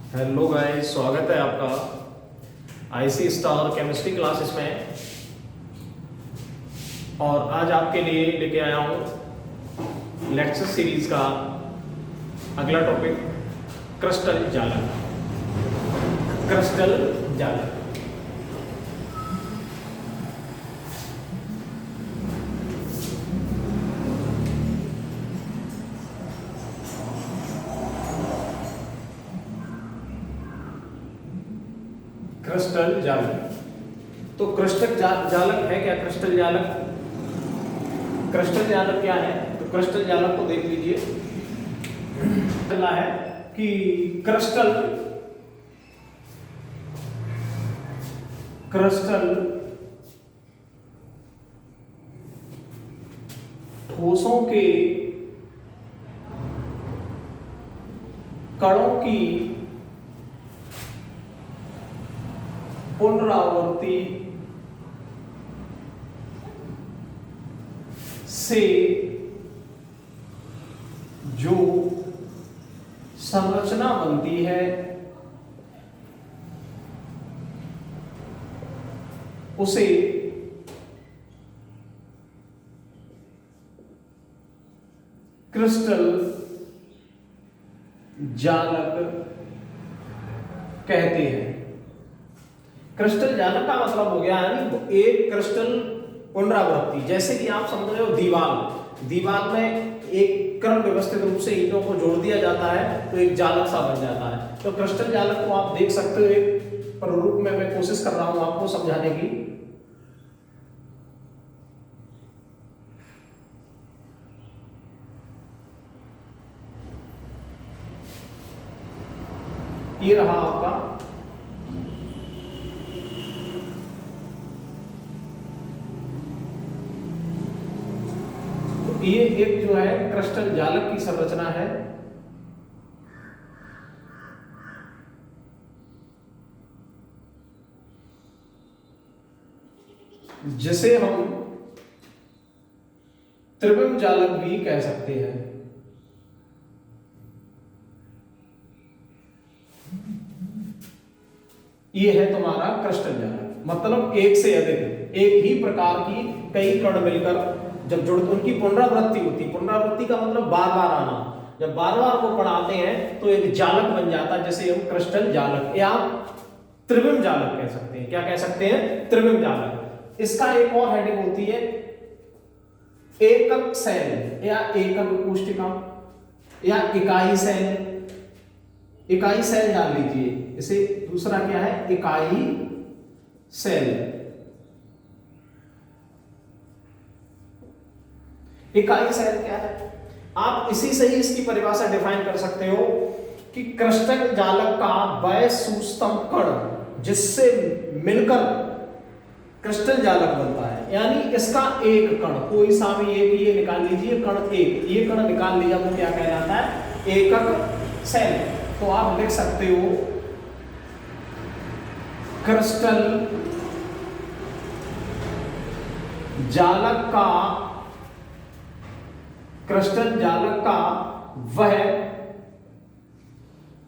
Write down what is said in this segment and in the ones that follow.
Hello guys, स्वागत है आपका आईसी स्टार केमिस्ट्री क्लासेस में। और आज आपके लिए लेके आया हूँ लेक्चर सीरीज का अगला टॉपिक क्रिस्टल जालक। क्रिस्टल जालक क्रिस्टल जालक। तो क्रिस्टल जालक है क्या? क्रिस्टल जालक, क्रिस्टल जालक क्या है? तो क्रिस्टल जालक को देख लीजिए। पहला है कि क्रिस्टल क्रिस्टल ठोसों के कणों की पुनरावृत्ति से जो संरचना बनती है उसे क्रिस्टल जालक कहते हैं। क्रिस्टल जालक का मतलब हो गया यानी एक क्रिस्टल पुनरावृत्ति। जैसे कि आप समझ रहे हो दीवार में एक क्रम व्यवस्थित रूप से ईंटों को जोड़ दिया जाता है तो एक जालक सा बन जाता है। तो क्रिस्टल जालक को आप देख सकते हो एक प्रारूप में मैं कोशिश कर रहा हूं आपको समझाने की। ये रहा आपका ये एक जो है क्रिस्टल जालक की संरचना है। जिसे हम त्रिविम जालक भी कह सकते हैं। ये है तुम्हारा क्रिस्टल जालक, मतलब एक से अधिक एक ही प्रकार की कई कण मिलकर जब जुड़ उनकी पुनरावृत्ति होती। पुनरावृत्ति का मतलब बार बार आना। जब बार बार वो पढ़ाते हैं तो एक जालक बन जाता है, जैसे हम क्रिस्टल जालक या त्रिविम जालक कह सकते हैं। क्या कह सकते हैं? त्रिविम जालक। इसका एक और हेडिंग होती है एकक सेल या एकक कोशिका या इकाई सेल। इकाई सेल डाल लीजिए इसे। दूसरा क्या है? इकाई सेल। इकाई सेल क्या है? आप इसी से ही इसकी परिभाषा डिफाइन कर सकते हो कि क्रिस्टल जालक का वह सूक्ष्मतम कण जिससे मिलकर क्रिस्टल जालक बनता है। यानी इसका एक कण, कोई सा भी एक ये निकाल लीजिए कण, एक ये कण निकाल लिया तो क्या कहलाता है? एकक सेल। तो आप लिख सकते हो क्रिस्टल जालक का वह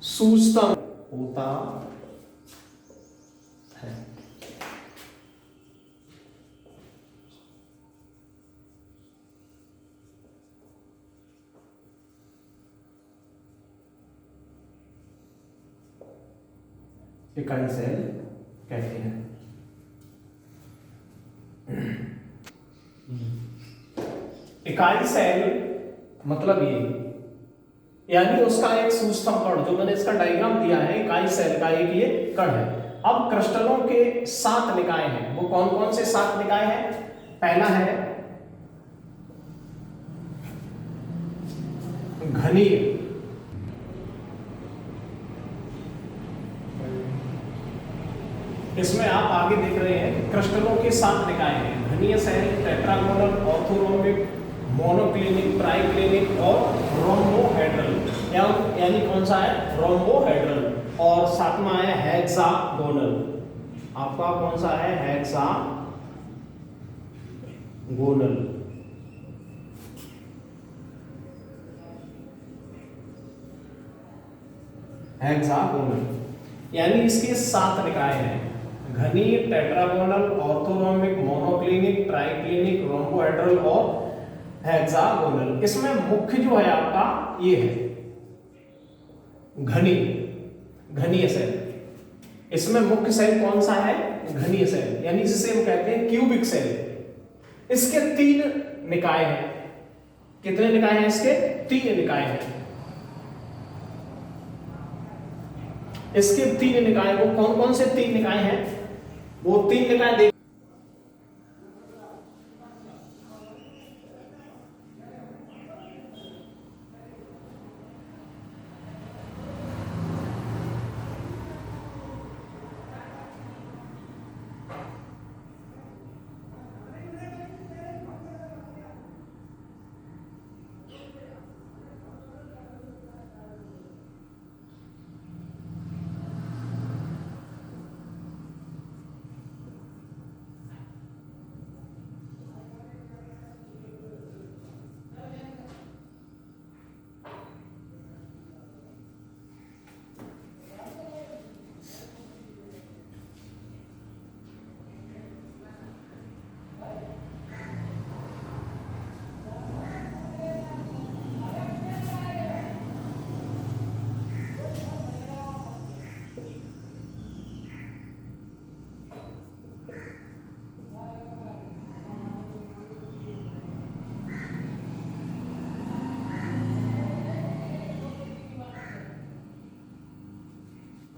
सूक्ष्मतम होता है। इकाई सेल कहते हैं। इकाई सेल मतलब ये, यानी उसका एक सूक्ष्म कण, जो मैंने इसका डायग्राम दिया है इकाई सेल का एक ये कण है। अब क्रिस्टलों के 7 निकाय हैं। वो कौन कौन से 7 निकाय हैं? पहला है घनीय। इसमें आप आगे देख रहे हैं क्रिस्टलों के 7 निकाय हैं। घनीय cell, tetragonal, orthorhombic, monoclinic, triclinic और रोम्बोहेड्रल। यानी कौन सा है? रोम्बोहेड्रल। और 7वां है हेक्सागोनल। आपका कौन सा है? हेक्सागोनल। हेक्सागोनल, यानी इसके 7 निकाय हैं, घनी, टेट्रागोनल, ऑर्थोरोमिक, मोनोक्लिनिक, ट्राइक्लिनिक, रोम्बोहेड्रल और हेक्सागोनल। इसमें मुख्य जो है आपका ये है घनी, घनीय सेल। इसमें मुख्य सेल कौन सा है? घनीय सेल, यानी जिसे हम कहते हैं क्यूबिक सेल। इसके 3 निकाय हैं। कितने निकाय हैं इसके? 3 निकाय हैं। इसके 3 निकाय, वो कौन कौन से 3 निकाय हैं? वो 3 निकाय देख,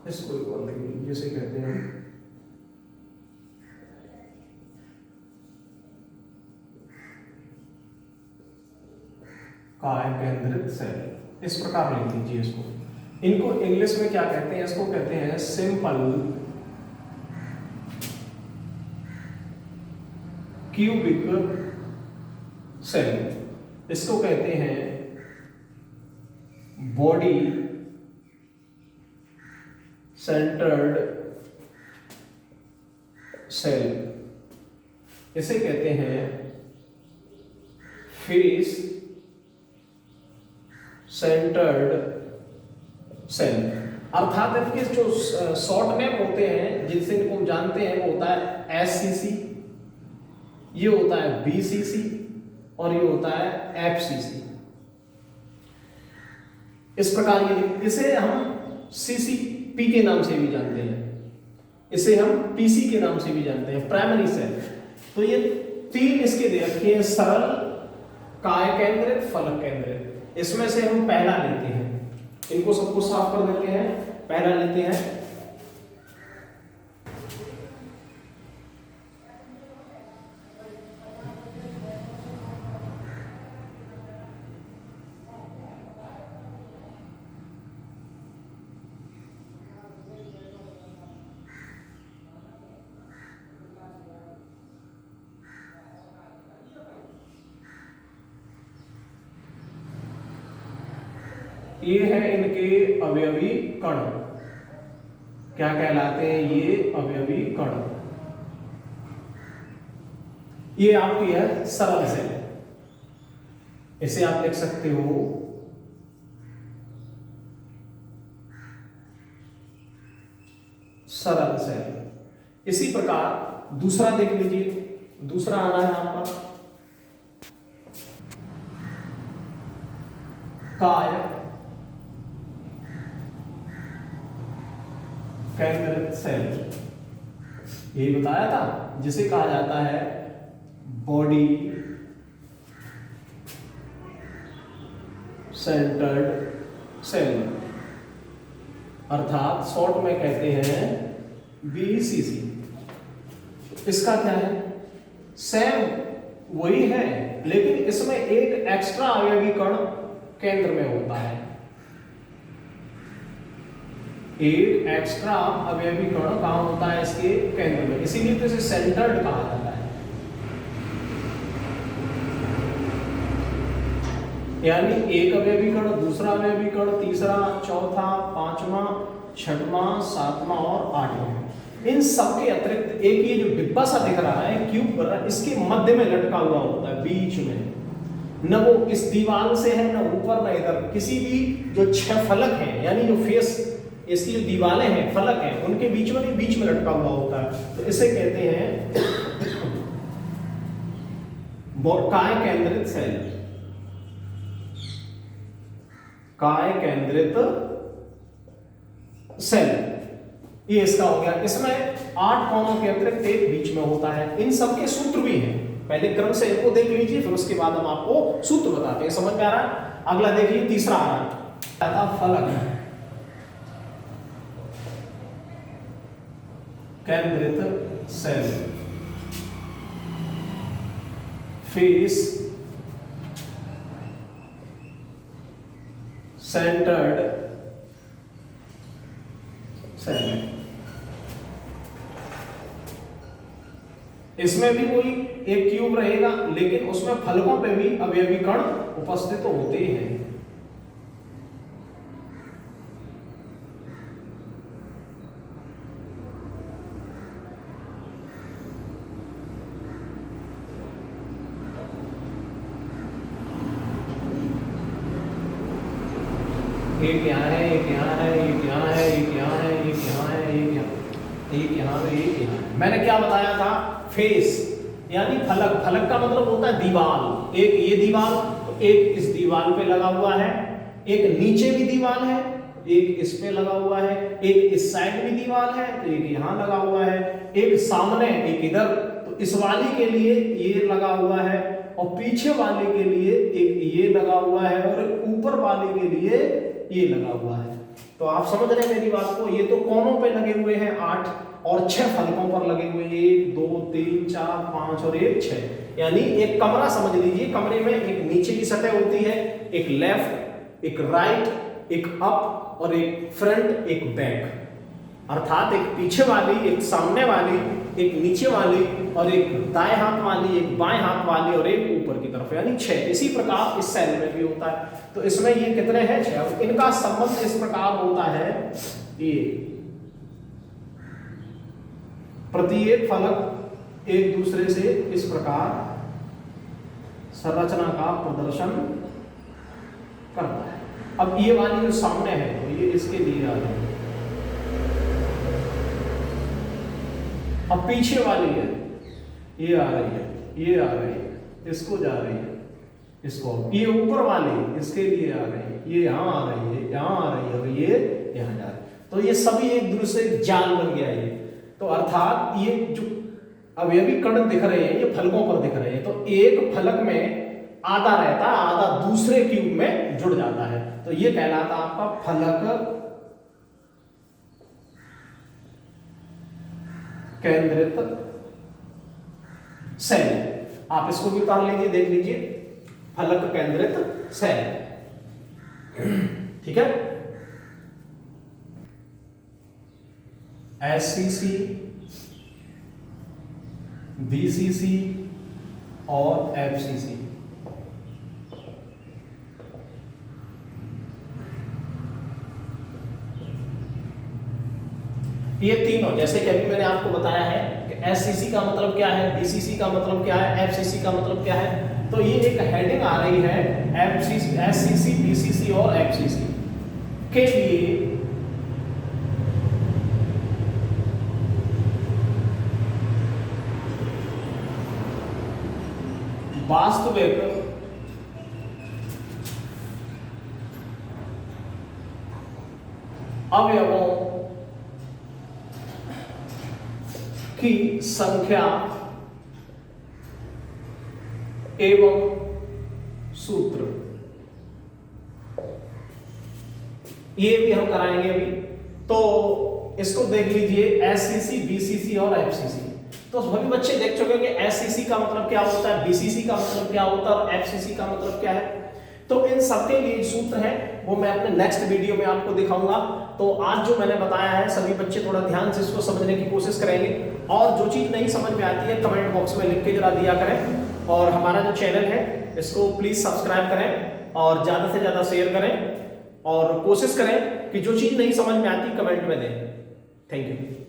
इसको एक और देखिए, जिसे कहते हैं काय केंद्रित सेल। इस प्रकार लिख लीजिए इसको। इनको इंग्लिश में क्या कहते हैं? इसको कहते हैं सिंपल क्यूबिक सेल। इसको कहते हैं बॉडी सेंटर्ड सेल। इसे कहते हैं फेस सेंटर्ड सेल। अर्थात इनके जो शॉर्ट नेम होते हैं जिनसे इनको हम जानते हैं, वो होता है SCC, ये होता है BCC और ये होता है FCC। इस प्रकार ये, इसे हम CCP के नाम से भी जानते हैं, इसे हम PC के नाम से भी जानते हैं, प्राइमरी सेल। तो ये 3 इसके दे रखे हैं, सरल, काय केंद्रित, फलक केंद्रित। इसमें से हम पहला लेते हैं, इनको सबको साफ कर देते हैं। पहला लेते हैं ये है इनके अवयवी कण। क्या कहलाते हैं ये? अवयवी कण। ये आपकी है सरल सेल, इसे आप लिख सकते हो सरल सेल। इसी प्रकार दूसरा देख लीजिए, दूसरा आना है आपका काय केंद्रित सेल। यही बताया था, जिसे कहा जाता है बॉडी सेंटर्ड सेल, अर्थात शॉर्ट में कहते हैं BCC। इसका क्या है? सेम वही है, लेकिन इसमें एक एक्स्ट्रा अवयवी कण केंद्र में होता है। एक एक्स्ट्रा अवयवी कण कहां होता है? इसके केंद्र में, इसीलिए तो इसे सेंटर्ड कहा जाता है। यानी एक अवयवी कण, दूसरा अवयवी कण, तीसरा, चौथा, पांचवा, छठवां, सातवां और आठवां। इन सब के अतिरिक्त एक ये जो डिब्बा सा दिख रहा है, क्यूब बन रहा है, इसके मध्य में लटका हुआ होता है, बीच में। न वो इस दीवार से है, न ऊपर, न इधर। किसी भी जो 6 फलक हैं, यानी जो फेस इसकी जो दीवारें हैं, फलक हैं, उनके बीच में बीच में लटका हुआ होता है, तो इसे कहते हैं काय केंद्रित सेल। काय केंद्रित सेल, ये इसका हो गया। इसमें 8 कोनों के अतिरिक्त एक बीच में होता है। इन सब के सूत्र भी हैं, पहले क्रम से इनको देख लीजिए, फिर उसके बाद हम आपको सूत्र बताते हैं। समझ में आ रहा है? अगला देखिए, तीसरा आ रहा है फलक केंद्रित सेल, फेस सेंटर्ड सेल। इसमें भी कोई एक क्यूब रहेगा, लेकिन उसमें फलकों पे भी अवयवी कण उपस्थित होते हैं। एक यहाँ है, एक यहाँ है, एक यहाँ है, एक यहाँ है, एक यहाँ है, एक यहाँ, एक यहाँ है, एक यहाँ है। मैंने क्या बताया था? फेस यानी फलक। फलक का मतलब होता है दीवार। एक ये दीवार, तो एक इस दीवार पे लगा हुआ है, एक नीचे भी दीवार है, एक इस पे लगा हुआ है, एक इस साइड भी दीवार है, तो एक यहाँ लगा हुआ है, एक सामने, एक इधर। तो इस वाली के लिए ये लगा हुआ है, और पीछे वाले के लिए एक ये लगा हुआ है, और ऊपर वाले के लिए ये लगा हुआ है। तो आप समझ रहे हैं मेरी बात को? ये तो कोनों पे लगे हुए हैं 8, और 6 फलकों पर लगे हुए हैं, 1 2 3 4 5 और 1 6। यानी एक कमरा समझ लीजिए। कमरे में एक नीचे की सतह होती है, एक लेफ्ट, एक राइट, एक अप और एक फ्रंट, एक बैक। अर्थात एक पीछे वाली, एक सामने वाली, एक नीचे वाली, और एक दाएं हाथ वाली, एक बाएं हाथ वाली, और एक ऊपर की तरफ, यानी 6। इसी प्रकार इस सेल में भी होता है। तो इसमें ये कितने हैं? 6। अब इनका संबंध इस प्रकार होता है, ये प्रत्येक फलक एक दूसरे से इस प्रकार संरचना का प्रदर्शन करता है। अब ये वाली जो सामने है, तो ये इसके लिए आ रही है, अब पीछे वाली है, ये आ रही है, ये आ रही है, इसको जा रही है, इसको, ये ऊपर वाली इसके लिए आ रही है, ये यहाँ आ रही है, यहाँ आ रही है, और ये यहाँ जा रही है। तो ये सभी एक दूसरे जाल बन गया ये। तो अर्थात ये जो अवयवी कण दिख रहे हैं, ये फलकों पर दिख रहे हैं। तो एक फलक में आधा रहता है, आधा दूसरे क्यूब में जुड़ जाता है, तो ये कहलाता आपका फलक केंद्रित सेल। आप इसको भी उतार लीजिए, देख लीजिए, फलक केंद्रित सेल। ठीक है। एससीसी, बीसीसी और एफसीसी, ये तीनों, जैसे कि अभी मैंने आपको बताया है कि एससीसी का मतलब क्या है, बीसीसी का मतलब क्या है, एफसीसी का मतलब क्या है। तो ये एक हेडिंग आ रही है एफसीसी, एससीसी, बीसीसी और एफसीसी के लिए वास्तविक अवयवों की संख्या एवं सूत्र, ये भी हम कराएंगे अभी। तो इसको देख लीजिए, एससीसी, बीसीसी और एफसीसी। तो सभी बच्चे देख चुके हैं कि एससीसी का मतलब क्या होता है, बीसीसी का मतलब क्या होता है और एफसीसी का मतलब क्या है। तो इन सबके लिए सूत्र है, वो मैं अपने नेक्स्ट वीडियो में आपको दिखाऊंगा। तो आज जो मैंने बताया है, सभी बच्चे थोड़ा ध्यान से इसको समझने की कोशिश करेंगे, और जो चीज नहीं समझ में आती है कमेंट बॉक्स में लिख के जरा दिया करें। और हमारा जो चैनल है इसको प्लीज सब्सक्राइब करें और ज्यादा से ज्यादा शेयर करें, और कोशिश करें कि जो चीज नहीं समझ में आती कमेंट में दें। Thank you.